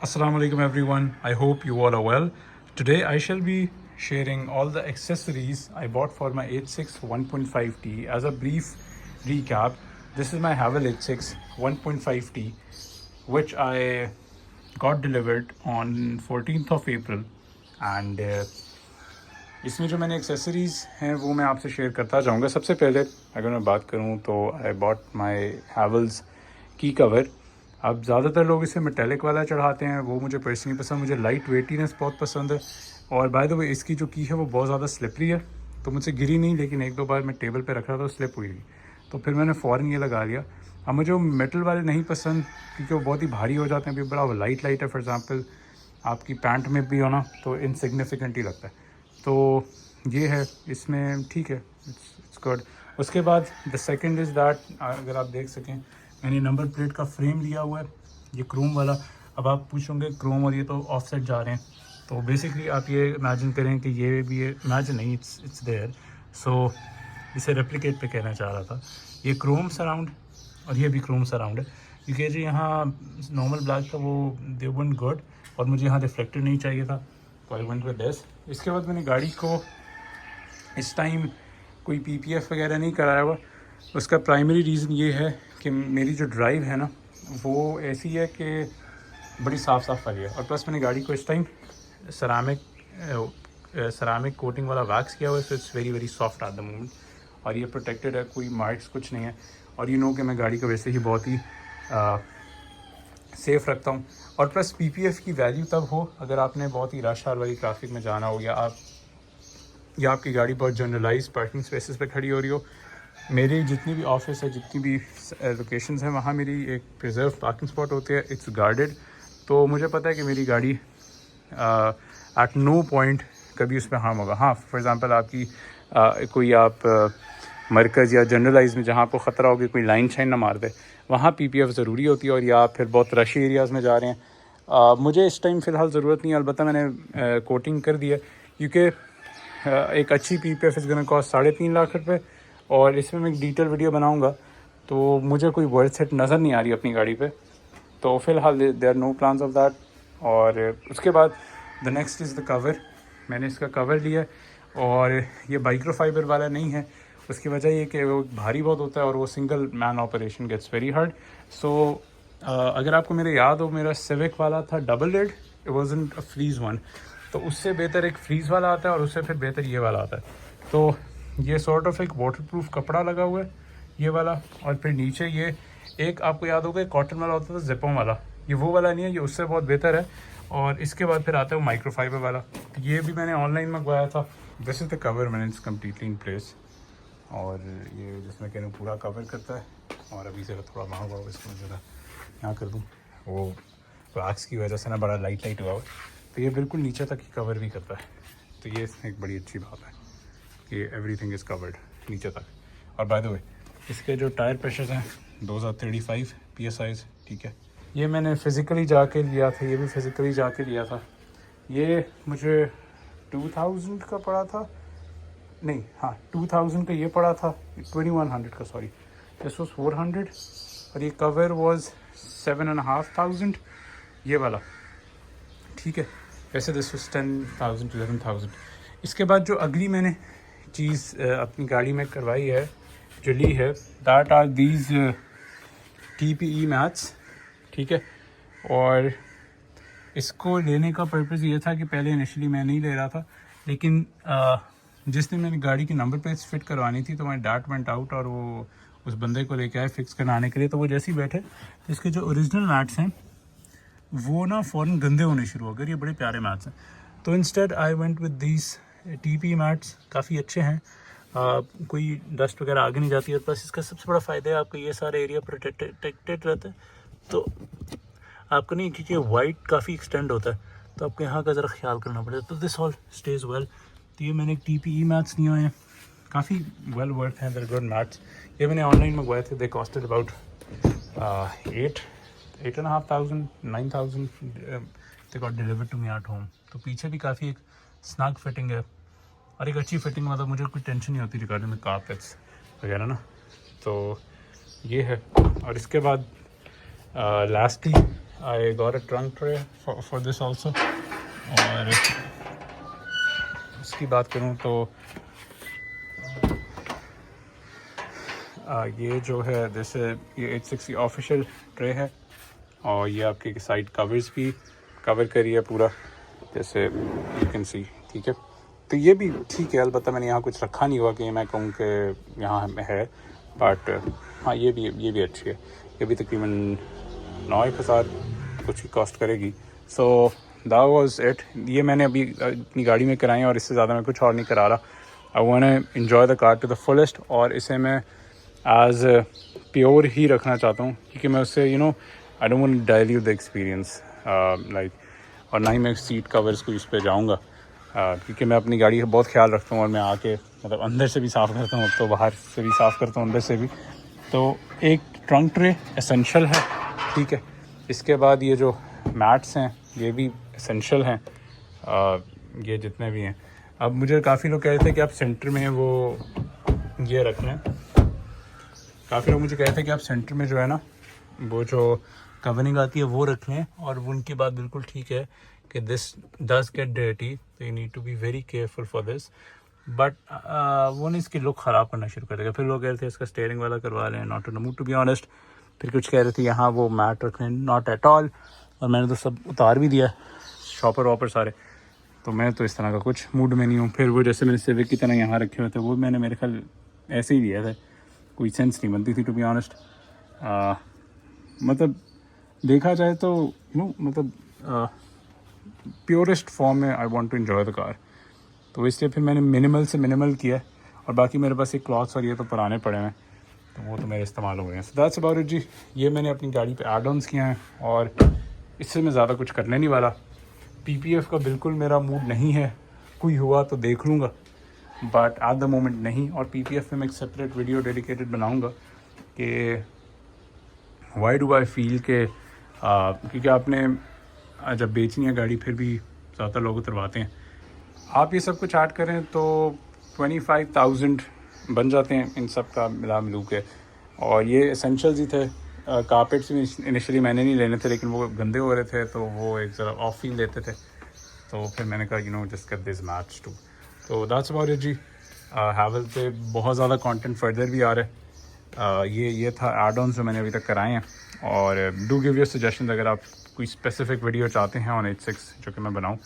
Assalamu alaikum everyone. I hope you all are well. Today I shall be sharing all the accessories I bought for my 86 1.5T. As a brief recap, this is my Havel 86 1.5T which I got delivered on 14th of April and इसमें जो मैंने accessories हैं वो मैं आपसे share करता जाऊँगा। सबसे पहले अगर मैं बात करूँ तो आई बॉट माई हैवल्स की कवर। अब ज़्यादातर लोग इसे मेटेलिक वाला चढ़ाते हैं, वो मुझे पर्सनली पसंद, मुझे लाइट वेटीनेस बहुत पसंद है। और बाय द वे इसकी जो की है वो बहुत ज़्यादा स्लिपरी है, तो मुझसे गिरी नहीं, लेकिन एक दो बार मैं टेबल पे रख रहा था तो स्लिप हुई थी, तो फिर मैंने फ़ौरन ये लगा लिया। अब मुझे वो मेटल वाले नहीं पसंद क्योंकि वो बहुत ही भारी हो जाते हैं, अभी बड़ा लाइट है। फॉर एग्ज़ाम्पल आपकी पैंट में भी होना तो इनसिग्निफिकेंट ही लगता है, तो ये है इसमें, ठीक है, इट्स गुड। उसके बाद द सेकंड इज़ दैट, अगर आप देख सकें मैंने नंबर प्लेट का फ्रेम लिया हुआ है, ये क्रोम वाला। अब आप पूछोगे क्रोम और ये तो ऑफसेट जा रहे हैं, तो बेसिकली आप ये इमेजिन करें कि ये भी है, इमेजिन नहीं, इट्स देयर। सो इसे रेप्लिकेट पे कहना चाह रहा था। ये क्रोम सराउंड और ये भी क्रोम सराउंड है, क्योंकि जो यहाँ नॉर्मल ब्लैक था वो दे वन गुड, और मुझे यहाँ रिफ्लेक्टर नहीं चाहिए था, तो आई वेंट विद दिस। इसके बाद मैंने गाड़ी को इस टाइम कोई पीपीएफ वगैरह नहीं कराया हुआ। उसका प्राइमरी रीज़न ये है कि मेरी जो ड्राइव है ना वो ऐसी है कि बड़ी साफ़ सफाई है, और प्लस मैंने गाड़ी को इस टाइम सरामिक कोटिंग वाला वैक्स किया हुआ है, so it's very very soft at the moment, और ये प्रोटेक्टेड है, कोई मार्क्स कुछ नहीं है। और कि मैं गाड़ी को वैसे ही बहुत ही सेफ़ रखता हूँ। और प्लस पीपीएफ की वैल्यू तब हो अगर आपने बहुत ही रश आवर वाली ट्रैफिक में जाना हो, या आपकी गाड़ी बहुत जनरलाइज पार्किंग स्पेसेस पे खड़ी हो रही हो। मेरी जितनी भी ऑफिस है, जितनी भी लोकेशंस हैं, वहाँ मेरी एक प्रिजर्व पार्किंग स्पॉट होती है, इट्स गार्डेड। तो मुझे पता है कि मेरी गाड़ी एट नो पॉइंट कभी उस पर हार्म होगा। हाँ, फॉर एग्ज़ाम्पल आपकी कोई आप मरकज़ या जनरलाइज में जहाँ आपको ख़तरा होगी कोई लाइन शाइन ना मार दे, वहाँ पीपीएफ ज़रूरी होती है। और या फिर बहुत रश एरियाज़ में जा रहे हैं, मुझे इस टाइम फ़िलहाल ज़रूरत नहीं है, अलबत्ता मैंने कोटिंग कर दी है, क्योंकि एक अच्छी PPF is gonna cost 3.5 lakh रुपये, और इसमें मैं एक डिटेल वीडियो बनाऊंगा, तो मुझे कोई वर्थ सेट नज़र नहीं आ रही अपनी गाड़ी पे, तो फ़िलहाल there are no plans of that. और उसके बाद the next is the cover. मैंने इसका कवर लिया, और ये माइक्रोफाइबर वाला नहीं है। उसकी वजह ये कि वो भारी बहुत होता है और वो single man operation gets very hard. So अगर आपको मेरे याद हो, मेरा सिविक वाला था double led, it wasn't a freeze one, तो उससे बेहतर एक फ्रीज़ वाला आता है, और उससे फिर बेहतर ये वाला आता है। तो ये सॉर्ट ऑफ एक वाटरप्रूफ कपड़ा लगा हुआ है ये वाला, और फिर नीचे ये एक आपको याद होगा कॉटन वाला होता था जिपों वाला, ये वो वाला नहीं है, ये उससे बहुत बेहतर है। और इसके बाद फिर आता है वो माइक्रोफाइबर वाला, ये भी मैंने ऑनलाइन मंगवाया था। दिस इज़ द कवर, मैंने इट्स कम्प्लीटली इन प्लेस, और ये जिसमें कहने पूरा कवर करता है। और अभी से थोड़ा महंगा हुआ, इसको ज़रा यहाँ कर दूँ, वो वैक्स की वजह से ना बड़ा लाइट हुआ है, तो ये बिल्कुल नीचे तक ही कवर भी करता है। तो ये एक बड़ी अच्छी बात है कि एवरीथिंग इज़ कवर्ड नीचे तक। और बाय द वे इसके जो टायर प्रेशर्स हैं 2035 PSI, ठीक है। ये मैंने फ़िज़िकली जाके लिया था, ये भी फ़िज़िकली जाके लिया था। ये मुझे 2000 का पड़ा था, नहीं, हाँ 2000 का ये पड़ा था, 2100 का, सॉरी, दिस वाज 400, और ये कवर वाज 7500 ये वाला, ठीक है। वैसे दिस वाज 10,000 11,000। इसके बाद जो अगली मैंने चीज़ अपनी गाड़ी में करवाई है, जो ली है, that are these TPE mats, ठीक है। और इसको लेने का पर्पज़ ये था कि पहले इनिशियली मैं नहीं ले रहा था, लेकिन जिसने मैंने गाड़ी की नंबर प्लेट्स फिट करवानी थी, तो मैं डैट वेंट आउट और वो उस बंदे को लेके आए फिक्स कराने के लिए। तो वो जैसे ही बैठे, तो इसके जो ओरिजिनल मैट्स हैं वो ना फ़ौरन गंदे होने शुरू हो गए। ये बड़े प्यारे मैट्स हैं, तो instead I went with these TPE mats, काफ़ी अच्छे हैं, कोई डस्ट वगैरह आगे नहीं जाती है। प्लस इसका सबसे बड़ा फ़ायदा है आपको ये सारा एरिया प्रोटेक्टेड रहता है, तो आपको नहीं, क्योंकि वाइट काफ़ी एक्सटेंड होता है, तो आपको यहाँ का ज़रा ख्याल करना पड़ेगा। तो दिस ऑल स्टेज वेल। तो ये मैंने एक TPE मैट्स लिए हुए हैं, काफ़ी वेल वर्थ हैं, दर गुड मैट्स। ये मैंने ऑनलाइन मंगवाए थे, they costed about 8,500 9,000 they got delivered to me at home. तो पीछे भी काफ़ी एक स्नग फिटिंग है, और एक अच्छी फिटिंग, मतलब मुझे कोई टेंशन नहीं होती रिगार्डिंग में कारपेट्स वगैरह ना। तो ये है। और इसके बाद lastly I got a trunk tray for this also. और उसकी बात करूँ तो ये जो है जैसे ये 860 ऑफिशियल ट्रे है और ये आपके साइड कवर्स भी कवर करी है पूरा, जैसे यू कैन सी, ठीक है। तो ये भी ठीक है, अलबत्ता मैंने यहाँ कुछ रखा नहीं हुआ कि मैं कहूँ कि यहाँ है, बट हाँ ये भी अच्छी है। ये भी तकरीबन 9,000 कुछ की कॉस्ट करेगी। So that was it. ये मैंने अभी अपनी गाड़ी में कराई और इससे ज़्यादा मैं कुछ और नहीं करा रहा। I want to enjoy the car to the fullest और इसे मैं एज प्योर ही रखना चाहता हूँ, क्योंकि मैं उससे I don't want to dilute the experience like. और ना ही मैं सीट कवर्स को इस पे जाऊँगा, क्योंकि मैं अपनी गाड़ी का बहुत ख्याल रखता हूँ और मैं आके मतलब अंदर से भी साफ़ करता हूँ, तो बाहर से भी साफ़ करता हूँ, अंदर से भी। तो एक ट्रंक ट्रे एसेंशियल है, ठीक है। इसके बाद ये जो मैट्स हैं ये भी एसेंशियल हैं, ये जितने भी हैं। अब मुझे काफ़ी लोग कह रहे थे कि आप सेंटर में वो ये रख लें, काफ़ी लोग मुझे कह रहे थे कि आप सेंटर में जो है ना वो जो कवरिंग आती है वो रख लें, और उनकी बात बिल्कुल ठीक है कि दिस डज गेट डर्टी, तो you need to be very careful for this. But वो नहीं इसकी लुक ख़राब करना शुरू कर देगा। फिर लोग कह रहे थे इसका स्टेयरिंग वाला करवा लें, not to mood to be honest. फिर कुछ कह रहे थे यहाँ वो मैट रख लें, नॉट एट ऑल। और मैंने तो सब उतार भी दिया, शॉपर वॉपर सारे। तो मैं तो इस तरह का कुछ मूड में नहीं हूँ। फिर वो जैसे मैंने सिविक की तरह यहाँ रखे हुए थे वो मैंने मेरे ख्याल ऐसे ही लिया था, कोई सेंस नहीं बनती थी टू बी ऑनेस्ट। मतलब देखा जाए तो मतलब प्योरेस्ट फॉर्म में I want to enjoy the car, तो इसलिए फिर मैंने मिनिमल से मिनिमल किया है। और बाकी मेरे पास एक क्लॉथ्स और ये तो पुराने पड़े हैं, तो वो तो मेरे इस्तेमाल हो गए हैं। सो दैट्स अबाउट इट जी। ये मैंने अपनी गाड़ी पे एड ऑन्स किए हैं और इससे मैं ज़्यादा कुछ करने नहीं वाला। पीपीएफ का बिल्कुल मेरा मूड नहीं है, कोई हुआ तो देख लूँगा, बट एट द मोमेंट नहीं। और पीपीएफ में मैं एक सेपरेट वीडियो डेडिकेटेड बनाऊँगा कि वाई डू आई फील के क्योंकि आपने जब बेचनी है गाड़ी फिर भी ज़्यादा लोग उतरवाते हैं। आप ये सब कुछ ऐड करें तो 25,000 बन जाते हैं इन सब का मिला मिलू के। और ये एसेंशियल्स ही थे। कारपेट्स भी इनिशियली मैंने नहीं लेने थे, लेकिन वो गंदे हो रहे थे तो वो एक ज़रा ऑफ फील देते थे, तो फिर मैंने कहा just get this match too. तो दैट्स अबाउट इट जी। हैवल पे बहुत ज़्यादा कंटेंट फर्दर भी आ रहा है। ये था एड ऑन जो मैंने अभी तक कराए हैं। और डू गिव योर सजेशन अगर आप कोई स्पेसिफिक वीडियो चाहते हैं ऑन 86 जो कि मैं बनाऊँ,